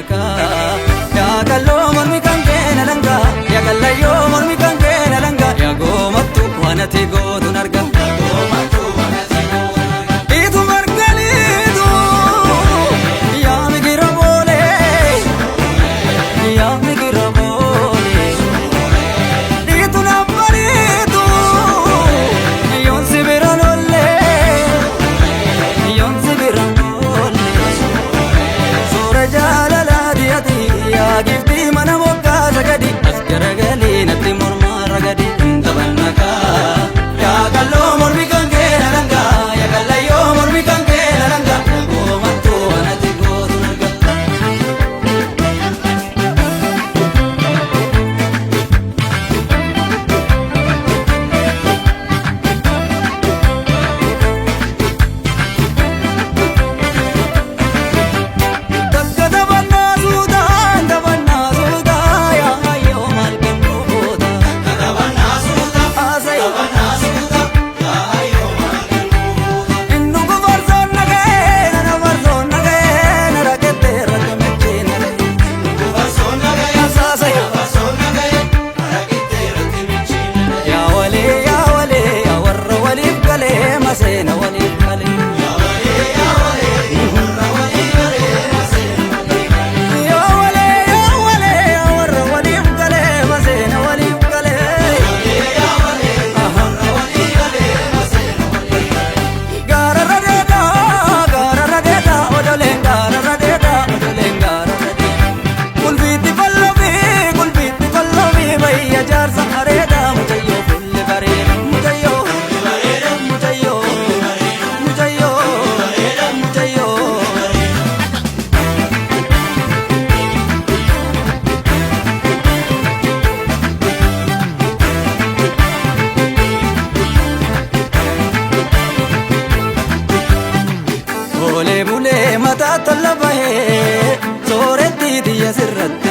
dabanaka ya kallo mormi kanke nalanga ya kallayo mormi kanke nalanga ya gomattu wanati godun arga gomattu wanati godun arga itu margali itu ya migira bole ya migira bole itu nambari itu yon sibiranolle yon sibiranolle sura jalala diati ya gifti mana mokka sagadi askara gali natti murma ragadi dabanaka ya kallo mormi kanke nalanga ya kallayo mormi kanke nalanga gomattu anati godun arga masena walif kale ya wale warra walif kale masena walif kale ya wale warra walif kale masena walif kale ya wale warra walif kale masena walif kale gara radeda odolen gara radeda odolen gara kulbiti pallavi bhaiya jar sahareda mujayyo full bare mujayyo Mule mata tolla bahe soretti diya sirratti